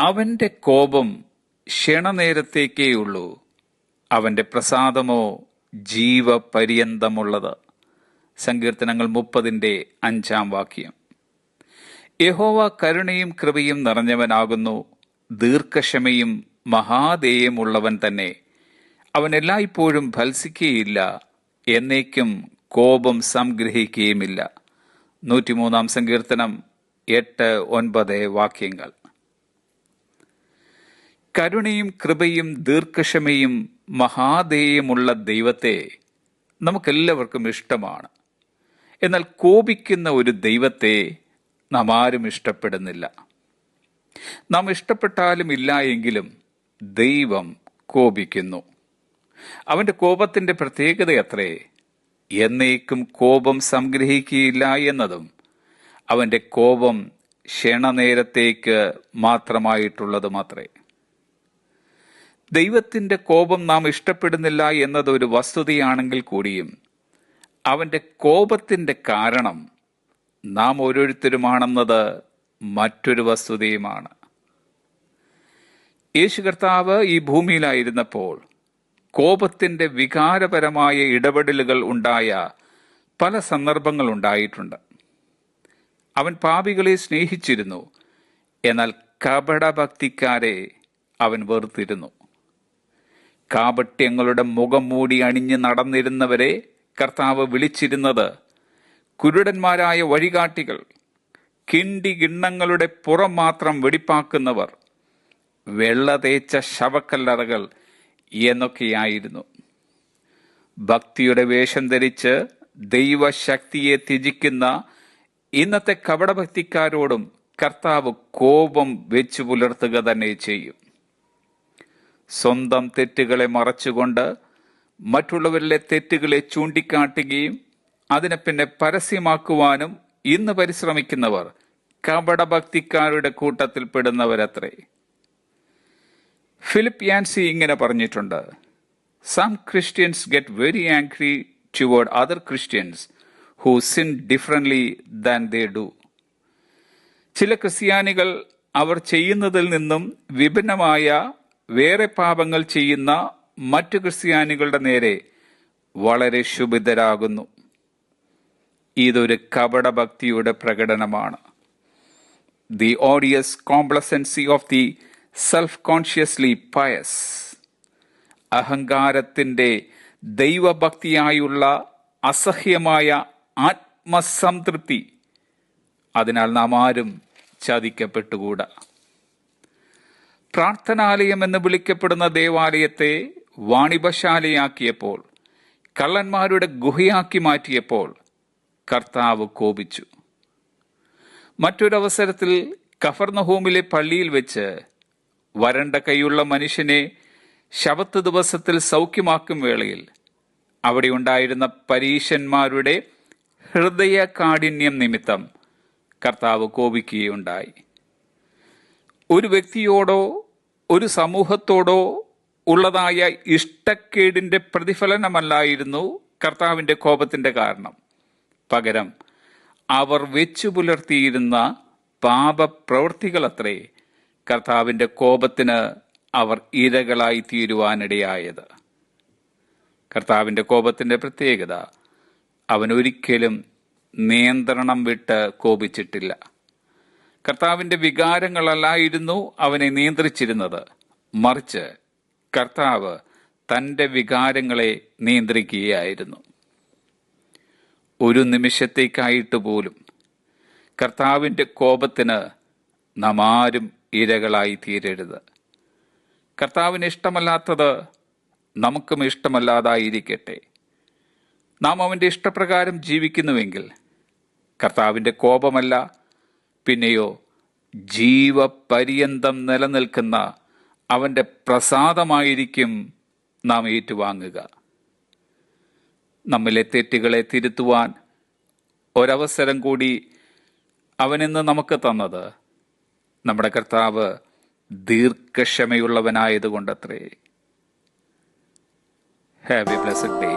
അവന്റെ കോപം ക്ഷണനേരത്തേക്കേയുള്ളൂ, അവന്റെ പ്രസാദമോ ജീവപര്യന്തമുള്ളത്. സങ്കീർത്തനങ്ങൾ 30:5. യഹോവ കരുണയും കൃപയും നിറഞ്ഞവനാകുന്നു, ദീർഘക്ഷമയും മഹാദയമുള്ളവൻ തന്നെ. അവൻ എല്ലായ്പ്പോഴും ഭത്സിക്കുകയില്ല, എന്നേക്കും കോപം സംഗ്രഹിക്കുകയുമില്ല. 103 സങ്കീർത്തനം 8-9. കരുണയും കൃപയും ദീർഘക്ഷമയും മഹാദയമുള്ള ദൈവത്തെ നമുക്കെല്ലാവർക്കും ഇഷ്ടമാണ്. എന്നാൽ കോപിക്കുന്ന ഒരു ദൈവത്തെ നാം ആരും ഇഷ്ടപ്പെടുന്നില്ല. നാം ഇഷ്ടപ്പെട്ടാലും ഇല്ല എങ്കിലും ദൈവം കോപിക്കുന്നു. അവന്റെ കോപത്തിന്റെ പ്രത്യേകത അത്രേ എന്നേക്കും കോപം സംഗ്രഹിക്കുകയില്ല എന്നതും അവന്റെ കോപം ക്ഷണനേരത്തേക്ക് മാത്രമായിട്ടുള്ളതുമത്രേ. ദൈവത്തിന്റെ കോപം നാം ഇഷ്ടപ്പെടുന്നില്ല എന്നതൊരു വസ്തുതയാണെങ്കിൽ കൂടിയും അവന്റെ കോപത്തിന്റെ കാരണം നാം ഓരോരുത്തരുമാണെന്നത് മറ്റൊരു വസ്തുതയുമാണ്. യേശു കർത്താവ് ഈ ഭൂമിയിലായിരുന്നപ്പോൾ കോപത്തിന്റെ വികാരപരമായ ഇടപെടലുകൾ ഉണ്ടായ പല സന്ദർഭങ്ങൾ ഉണ്ടായിട്ടുണ്ട്. അവൻ പാപികളെ സ്നേഹിച്ചിരുന്നു, എന്നാൽ കപടഭക്തിക്കാരെ അവൻ വെറുത്തിരുന്നു. കാപട്യങ്ങളുടെ മുഖം മൂടി അണിഞ്ഞ് നടന്നിരുന്നവരെ കർത്താവ് വിളിച്ചിരുന്നത് കുരുടന്മാരായ വഴികാട്ടികൾ, കിണ്ടികിണ്ണങ്ങളുടെ പുറം മാത്രം വെടിപ്പാക്കുന്നവർ, വെള്ള തേച്ച ശവക്കല്ലറകൾ എന്നൊക്കെയായിരുന്നു. ഭക്തിയുടെ വേഷം ധരിച്ച് ദൈവശക്തിയെ ത്യജിക്കുന്ന ഇന്നത്തെ കപടഭക്തിക്കാരോടും കർത്താവ് കോപം വെച്ചു പുലർത്തുക തന്നെ ചെയ്യും. സ്വന്തം തെറ്റുകളെ മറച്ചുകൊണ്ട് മറ്റുള്ളവരിലെ തെറ്റുകളെ ചൂണ്ടിക്കാട്ടുകയും അതിനെ പിന്നെ പരസ്യമാക്കുവാനും ഇന്ന് പരിശ്രമിക്കുന്നവർ കപടഭക്തിക്കാരുടെ കൂട്ടത്തിൽ പെടുന്നവരത്രേ. ഫിലിപ്പ് യാൻസി ഇങ്ങനെ പറഞ്ഞിട്ടുണ്ട്: Some Christians get very angry toward other Christians who sin differently than they do. ചില ക്രിസ്ത്യാനികൾ അവർ ചെയ്യുന്നതിൽ നിന്നും വിഭിന്നമായ വേറെ പാപങ്ങൾ ചെയ്യുന്ന മറ്റു ക്രിസ്ത്യാനികളുടെ നേരെ വളരെ ശുഭിതരാകുന്നു. ഇതൊരു കപടഭക്തിയുടെ പ്രകടനമാണ്. The odious complacency of the self-consciously pious. അഹങ്കാരത്തിന്റെ ദൈവഭക്തിയായുള്ള അസഹ്യമായ ആത്മസംതൃപ്തി. അതിനാൽ നാം ആരും ചതിക്കപ്പെട്ടുകൂടാ. പ്രാർത്ഥനാലയം എന്ന് വിളിക്കപ്പെടുന്ന ദേവാലയത്തെ വാണിഭശാലയാക്കിയപ്പോൾ, കള്ളന്മാരുടെ ഗുഹയാക്കി മാറ്റിയപ്പോൾ കർത്താവ് കോപിച്ചു. മറ്റൊരവസരത്തിൽ കഫർന്നഹൂമിലെ പള്ളിയിൽ വെച്ച് വരണ്ട കൈയുള്ള മനുഷ്യനെ ശബത്ത് ദിവസത്തിൽ സൗഖ്യമാക്കും വേളയിൽ അവിടെ ഉണ്ടായിരുന്ന പരീശന്മാരുടെ ഹൃദയ കാഠിന്യം നിമിത്തം കർത്താവ് കോപിക്കുകയുണ്ടായി. ഒരു വ്യക്തിയോടോ ഒരു സമൂഹത്തോടോ ഉള്ളതായ ഇഷ്ടക്കേടിന്റെ പ്രതിഫലനമല്ലായിരുന്നു കർത്താവിന്റെ കോപത്തിന്റെ കാരണം. പകരം അവർ വെച്ചു പുലർത്തിയിരുന്ന പാപപ്രവൃത്തികളത്രേ കർത്താവിന്റെ കോപത്തിന് അവർ ഇരകളായി തീരുവാനിടയായത്. കർത്താവിന്റെ കോപത്തിന്റെ പ്രത്യേകത, അവൻ ഒരിക്കലും നിയന്ത്രണം വിട്ട് കോപിച്ചിട്ടില്ല. കർത്താവിന്റെ വികാരങ്ങളല്ലായിരുന്നു അവനെ നിയന്ത്രിച്ചിരുന്നത്, മറിച്ച് കർത്താവ് തന്റെ വികാരങ്ങളെ നിയന്ത്രിക്കുകയായിരുന്നു. ഒരു നിമിഷത്തേക്കായിട്ട് പോലും കർത്താവിന്റെ കോപത്തിന് നാം ആരും ഇരകളായി തീരരുത്. കർത്താവിന് ഇഷ്ടമല്ലാത്തത് നമുക്കും ഇഷ്ടമല്ലാതായിരിക്കട്ടെ. നാം അവന്റെ ഇഷ്ടപ്രകാരം ജീവിക്കുന്നുവെങ്കിൽ കർത്താവിന്റെ കോപമല്ല, പിന്നെയോ ജീവപര്യന്തം നിലനിൽക്കുന്ന അവന്റെ പ്രസാദമായിരിക്കും നാം ഏറ്റുവാങ്ങുക. നമ്മിലെ തെറ്റുകളെ തിരുത്തുവാൻ ഒരവസരം കൂടി അവനിന്ന് നമുക്ക് തന്നത് നമ്മുടെ കർത്താവ് ദീർഘക്ഷമയുള്ളവനായതുകൊണ്ടത്രേ. Have a blessed day.